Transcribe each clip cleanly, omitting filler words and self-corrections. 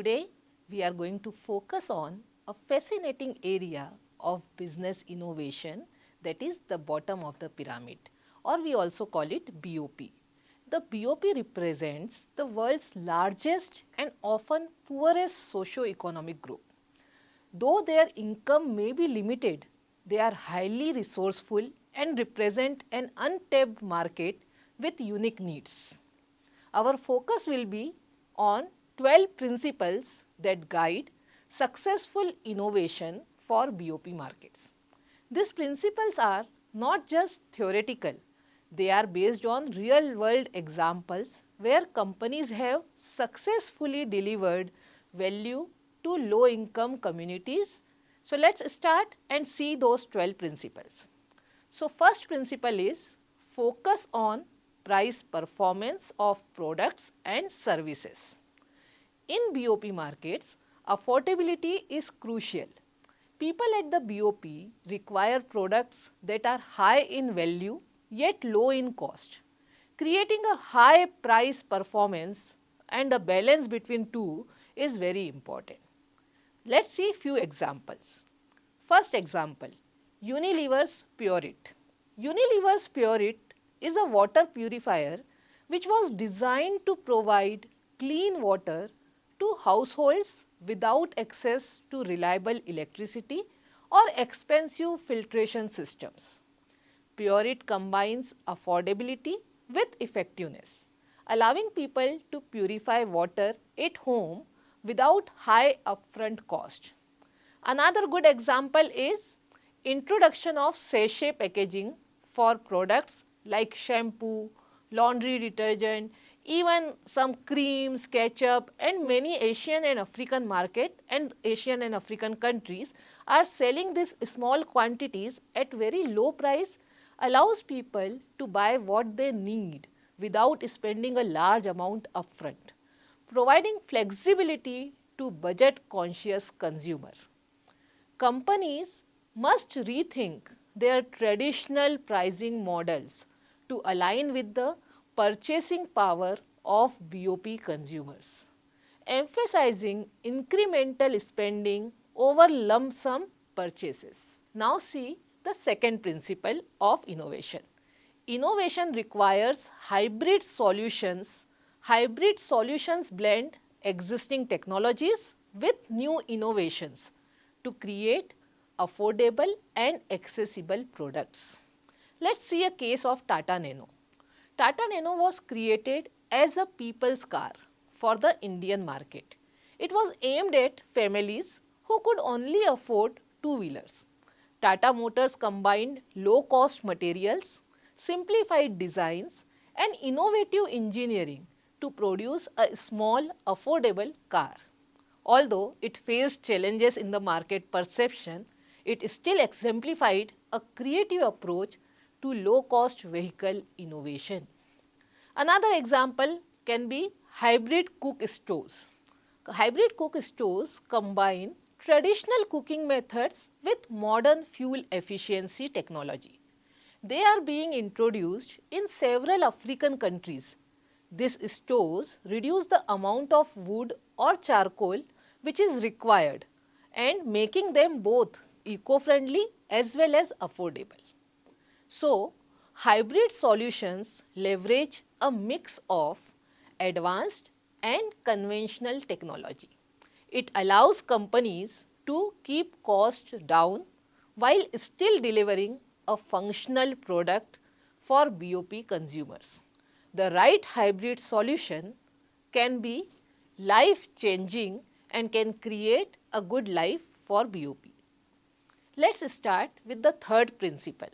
Today, we are going to focus on a fascinating area of business innovation, that is the bottom of the pyramid, or we also call it BOP. The BOP represents the world's largest and often poorest socio-economic group. Though their income may be limited, they are highly resourceful and represent an untapped market with unique needs. Our focus will be on 12 principles that guide successful innovation for BOP markets. These principles are not just theoretical, they are based on real world examples where companies have successfully delivered value to low income communities. So, let us start and see those 12 principles. So, first principle is focus on price performance of products and services. In BOP markets, affordability is crucial. People at the BOP require products that are high in value yet low in cost. Creating a high price performance and a balance between two is very important. Let's see few examples. First example, Unilever's Pureit. Unilever's Pureit is a water purifier which was designed to provide clean water to households without access to reliable electricity or expensive filtration systems. Pureit combines affordability with effectiveness, allowing people to purify water at home without high upfront cost. Another good example is introduction of sachet packaging for products like shampoo, laundry detergent, even some creams, ketchup, and many Asian and African market and Asian and African countries are selling these small quantities at very low price, allows people to buy what they need without spending a large amount upfront, providing flexibility to budget conscious consumer. Companies must rethink their traditional pricing models to align with the purchasing power of BOP consumers, emphasizing incremental spending over lump sum purchases. Now see the second principle of innovation. Innovation requires hybrid solutions. Hybrid solutions blend existing technologies with new innovations to create affordable and accessible products. Let's see a case of Tata Nano. Tata Nano was created as a people's car for the Indian market. It was aimed at families who could only afford two-wheelers. Tata Motors combined low-cost materials, simplified designs and innovative engineering to produce a small, affordable car. Although it faced challenges in the market perception, it still exemplified a creative approach to low-cost vehicle innovation. Another example can be hybrid cook stoves. Hybrid cook stoves combine traditional cooking methods with modern fuel efficiency technology. They are being introduced in several African countries. These stoves reduce the amount of wood or charcoal which is required and making them both eco-friendly as well as affordable. So, hybrid solutions leverage a mix of advanced and conventional technology. It allows companies to keep costs down while still delivering a functional product for BOP consumers. The right hybrid solution can be life changing and can create a good life for BOP. Let us start with the third principle.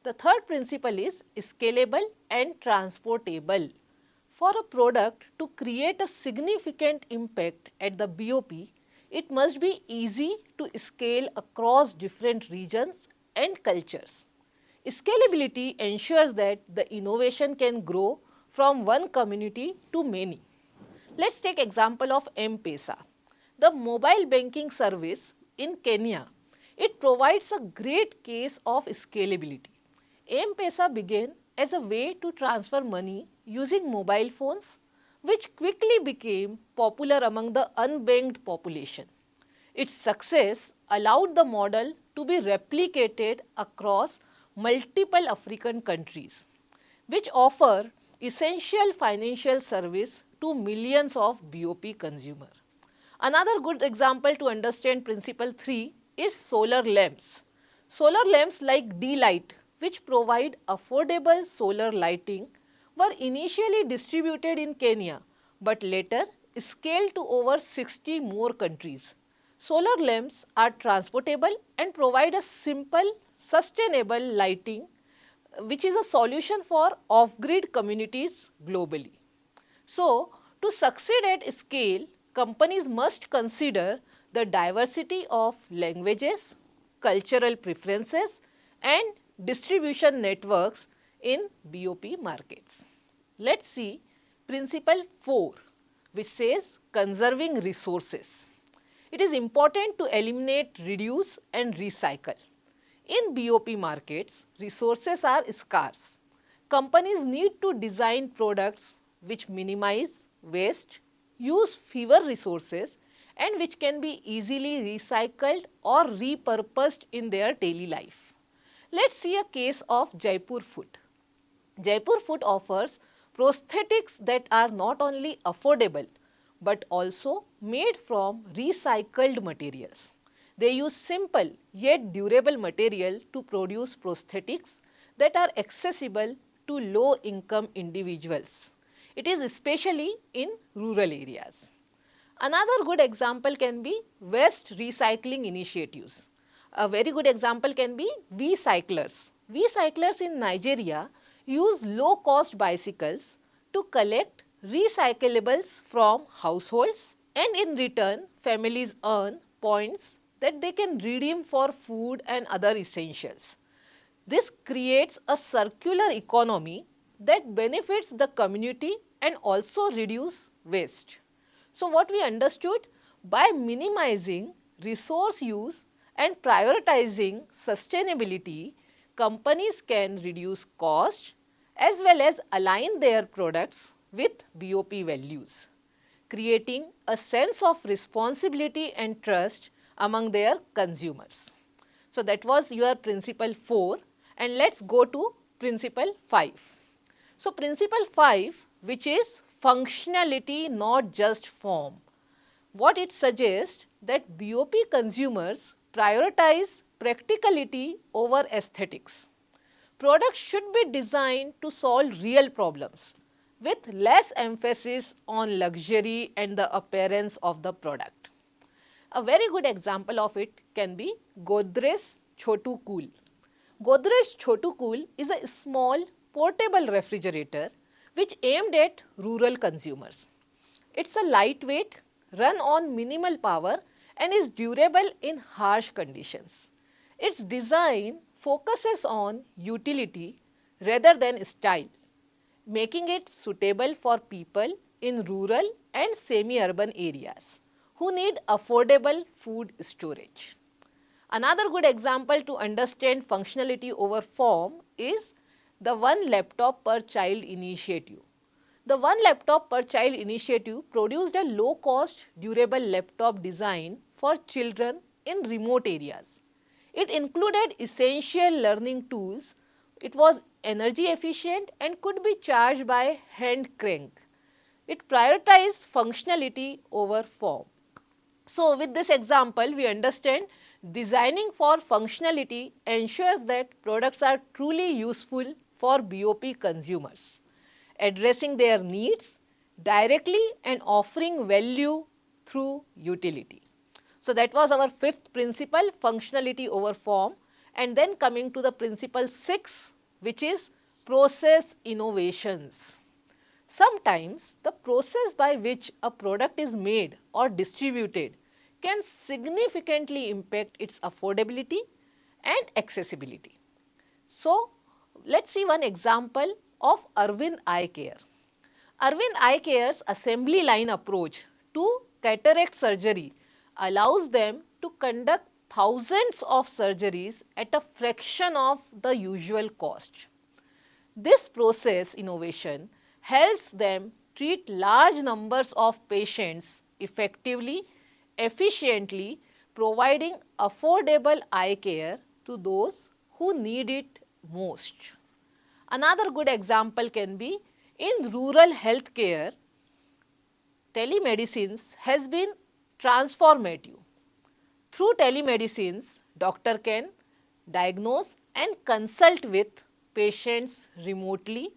The third principle is scalable and transportable. For a product to create a significant impact at the BOP, it must be easy to scale across different regions and cultures. Scalability ensures that the innovation can grow from one community to many. Let's take example of M-Pesa, the mobile banking service in Kenya. It provides a great case of scalability. M-Pesa began as a way to transfer money using mobile phones, which quickly became popular among the unbanked population. Its success allowed the model to be replicated across multiple African countries, which offer essential financial service to millions of BOP consumers. Another good example to understand principle 3 is solar lamps. Solar lamps like D-Light, which provide affordable solar lighting, were initially distributed in Kenya but later scaled to over 60 more countries. Solar lamps are transportable and provide a simple, sustainable lighting, which is a solution for off-grid communities globally. So, to succeed at scale, companies must consider the diversity of languages, cultural preferences and distribution networks in BOP markets. Let us see principle 4, which says conserving resources. It is important to eliminate, reduce and recycle. In BOP markets, resources are scarce. Companies need to design products which minimize waste, use fewer resources and which can be easily recycled or repurposed in their daily life. Let us see a case of Jaipur Foot. Jaipur Foot offers prosthetics that are not only affordable but also made from recycled materials. They use simple yet durable material to produce prosthetics that are accessible to low income individuals. It is especially in rural areas. Another good example can be waste recycling initiatives. A very good example can be V-cyclers. V-cyclers in Nigeria use low-cost bicycles to collect recyclables from households and in return families earn points that they can redeem for food and other essentials. This creates a circular economy that benefits the community and also reduce waste. So, what we understood, by minimizing resource use and prioritizing sustainability, companies can reduce cost as well as align their products with BOP values, creating a sense of responsibility and trust among their consumers. So, that was your principle 4 and let us go to principle 5. So, principle 5, which is functionality not just form. What it suggests that BOP consumers prioritize practicality over aesthetics. Products should be designed to solve real problems with less emphasis on luxury and the appearance of the product. A very good example of it can be Godrej Chotu Cool. Godrej Chotu Cool is a small portable refrigerator which aimed at rural consumers. It is a lightweight, run on minimal power and is durable in harsh conditions. Its design focuses on utility rather than style, making it suitable for people in rural and semi-urban areas who need affordable food storage. Another good example to understand functionality over form is the One Laptop Per Child initiative. The One Laptop Per Child initiative produced a low-cost, durable laptop design for children in remote areas. It included essential learning tools. It was energy efficient and could be charged by hand crank. It prioritized functionality over form. So, with this example, we understand designing for functionality ensures that products are truly useful for BOP consumers, addressing their needs directly and offering value through utility. So, that was our fifth principle, functionality over form, and then coming to the principle 6, which is process innovations. Sometimes the process by which a product is made or distributed can significantly impact its affordability and accessibility. So, let us see one example of Arvind Eye Care. Arvind Eye Care's assembly line approach to cataract surgery allows them to conduct thousands of surgeries at a fraction of the usual cost. This process innovation helps them treat large numbers of patients effectively, efficiently, providing affordable eye care to those who need it most. Another good example can be in rural healthcare, telemedicine has been transformative. Through telemedicines, doctor can diagnose and consult with patients remotely,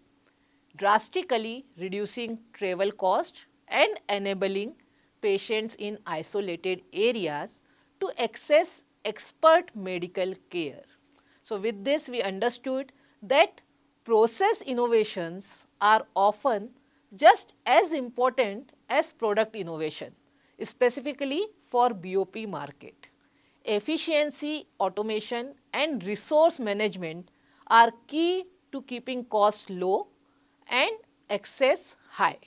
drastically reducing travel costs and enabling patients in isolated areas to access expert medical care. So, with this we understood that process innovations are often just as important as product innovation, specifically for BOP market. Efficiency, automation and resource management are key to keeping cost low and access high.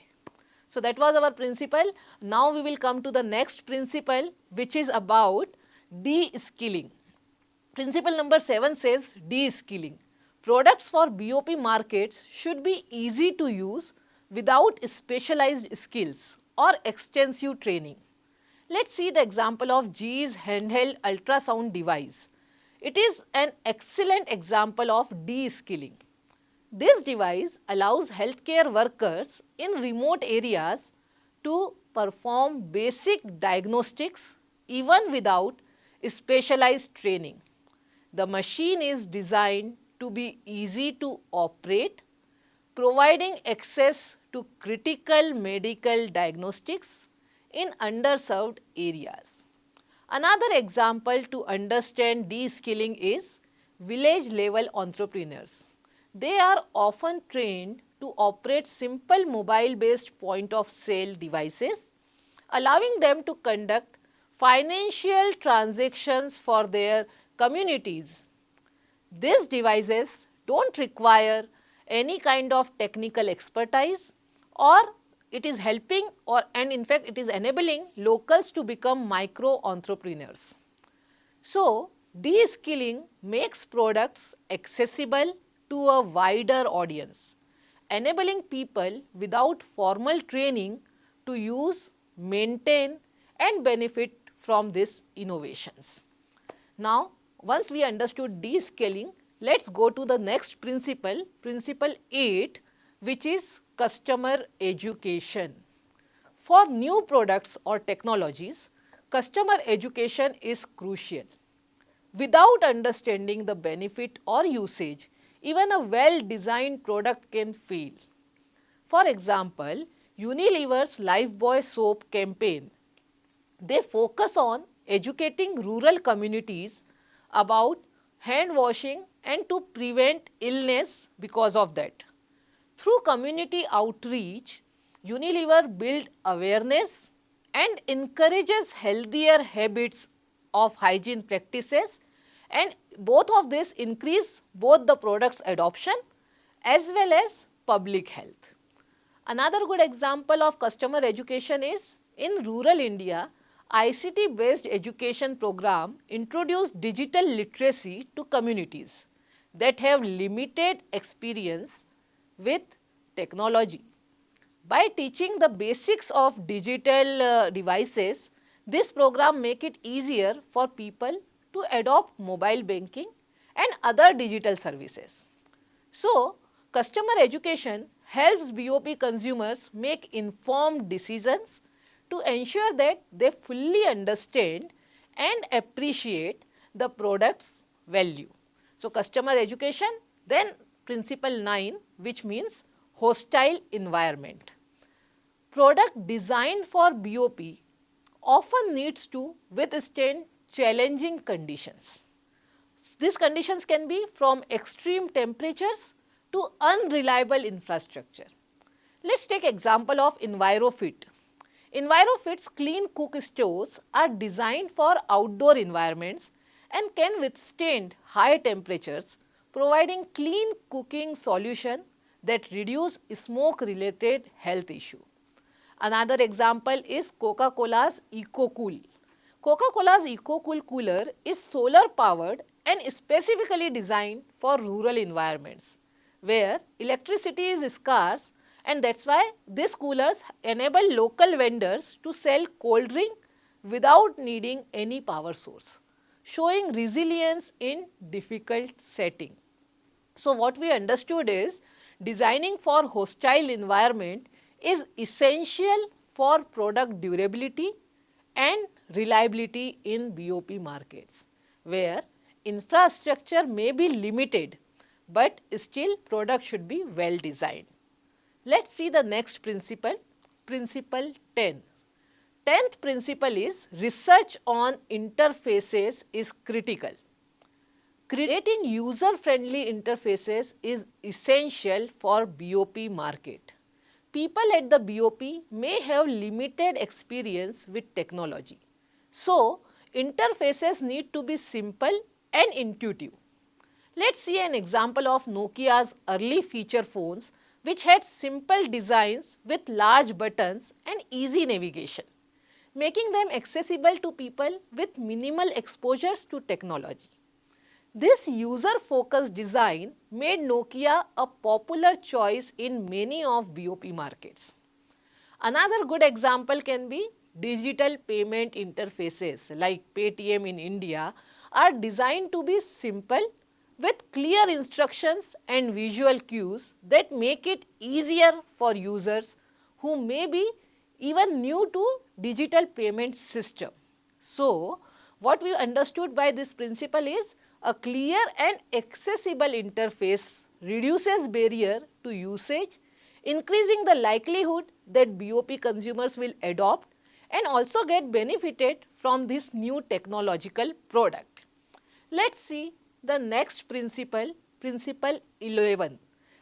So, that was our principle. Now, we will come to the next principle, which is about de-skilling. Principle number 7 says de-skilling. Products for BOP markets should be easy to use without specialized skills or extensive training. Let us see the example of GE's handheld ultrasound device. It is an excellent example of de-skilling. This device allows healthcare workers in remote areas to perform basic diagnostics even without specialized training. The machine is designed to be easy to operate, providing access to critical medical diagnostics in underserved areas. Another example to understand de-skilling is village level entrepreneurs. They are often trained to operate simple mobile based point of sale devices, allowing them to conduct financial transactions for their communities. These devices do not require any kind of technical expertise, or it is helping and in fact it is enabling locals to become micro entrepreneurs. So, de-skilling makes products accessible to a wider audience, enabling people without formal training to use, maintain and benefit from these innovations. Now, once we understood de-skilling, let us go to the next principle, principle 8, which is customer education. For new products or technologies, customer education is crucial. Without understanding the benefit or usage, even a well-designed product can fail. For example, Unilever's Lifebuoy soap campaign, they focus on educating rural communities about hand washing and to prevent illness because of that. Through community outreach, Unilever built awareness and encourages healthier habits of hygiene practices, and both of this increase both the product's adoption as well as public health. Another good example of customer education is in rural India, ICT based education program introduced digital literacy to communities that have limited experience with technology. By teaching the basics of digital devices, this program make it easier for people to adopt mobile banking and other digital services. So, customer education helps BOP consumers make informed decisions to ensure that they fully understand and appreciate the product's value. So, customer education, then principle 9, which means hostile environment. Product designed for BOP often needs to withstand challenging conditions. These conditions can be from extreme temperatures to unreliable infrastructure. Let us take example of EnviroFit. EnviroFit's clean cook stoves are designed for outdoor environments and can withstand high temperatures, providing clean cooking solution that reduce smoke related health issue. Another example is Coca-Cola's EcoCool. Coca-Cola's EcoCool cooler is solar powered and specifically designed for rural environments where electricity is scarce And that's why these coolers enable local vendors to sell cold drink without needing any power source, showing resilience in difficult setting. So what we understood is designing for hostile environment is essential for product durability and reliability in BOP markets, where infrastructure may be limited, but still product should be well designed. Let's see the next principle, principle 10. 10th principle is research on interfaces is critical. Creating user-friendly interfaces is essential for BOP market. People at the BOP may have limited experience with technology. So, interfaces need to be simple and intuitive. Let's see an example of Nokia's early feature phones which had simple designs with large buttons and easy navigation, making them accessible to people with minimal exposures to technology. This user-focused design made Nokia a popular choice in many of BOP markets. Another good example can be digital payment interfaces like Paytm in India are designed to be simple with clear instructions and visual cues that make it easier for users who may be even new to digital payment system. So, what we understood by this principle is a clear and accessible interface reduces barrier to usage, increasing the likelihood that BOP consumers will adopt and also get benefited from this new technological product. Let's see the next principle, principle 11.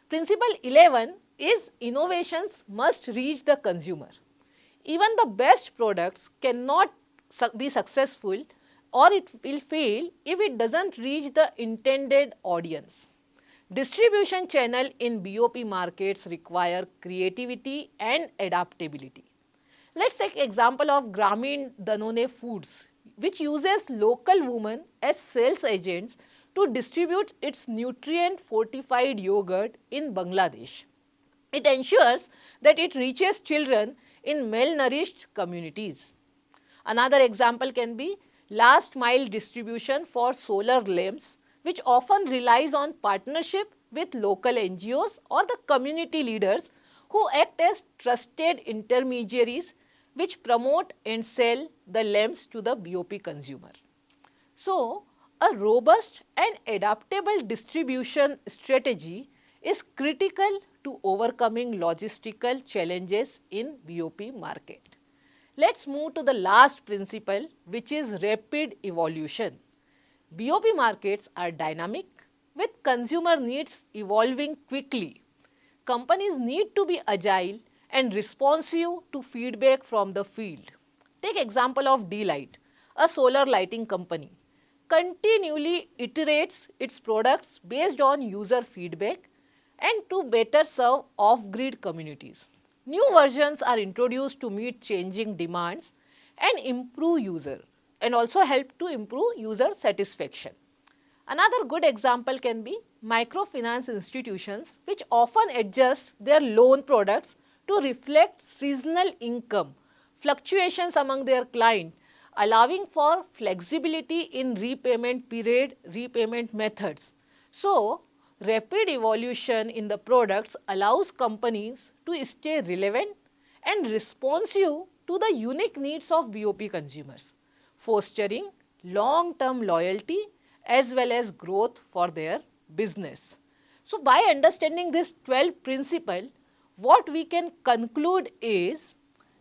Principle 11 is innovations must reach the consumer. Even the best products cannot be successful or it will fail if it doesn't reach the intended audience. Distribution channel in BOP markets require creativity and adaptability. Let's take example of Grameen Danone Foods, which uses local women as sales agents to distribute its nutrient fortified yogurt in Bangladesh. It ensures that it reaches children in malnourished communities. Another example can be last mile distribution for solar lamps, which often relies on partnership with local NGOs or the community leaders who act as trusted intermediaries which promote and sell the lamps to the BOP consumer. So, a robust and adaptable distribution strategy is critical to overcoming logistical challenges in BOP market. Let's move to the last principle, which is rapid evolution. BOP markets are dynamic with consumer needs evolving quickly. Companies need to be agile and responsive to feedback from the field. Take example of D-Light, a solar lighting company. Continually iterates its products based on user feedback and to better serve off-grid communities. New versions are introduced to meet changing demands and improve user and also help to improve user satisfaction. Another good example can be microfinance institutions which often adjust their loan products to reflect seasonal income fluctuations among their clients, allowing for flexibility in repayment period, repayment methods. So, rapid evolution in the products allows companies to stay relevant and responsive to the unique needs of BOP consumers, fostering long-term loyalty as well as growth for their business. So, by understanding this 12 principle, what we can conclude is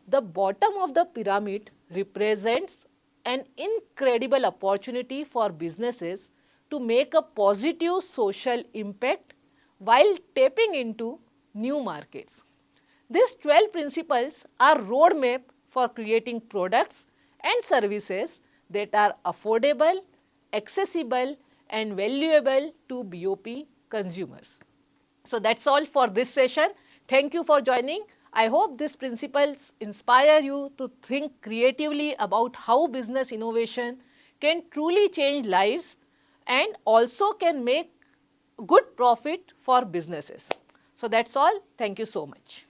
the bottom of the pyramid represents an incredible opportunity for businesses to make a positive social impact while tapping into new markets. These 12 principles are roadmap for creating products and services that are affordable, accessible and valuable to BOP consumers. So, that's all for this session. Thank you for joining. I hope these principles inspire you to think creatively about how business innovation can truly change lives and also can make good profit for businesses. So, that's all. Thank you so much.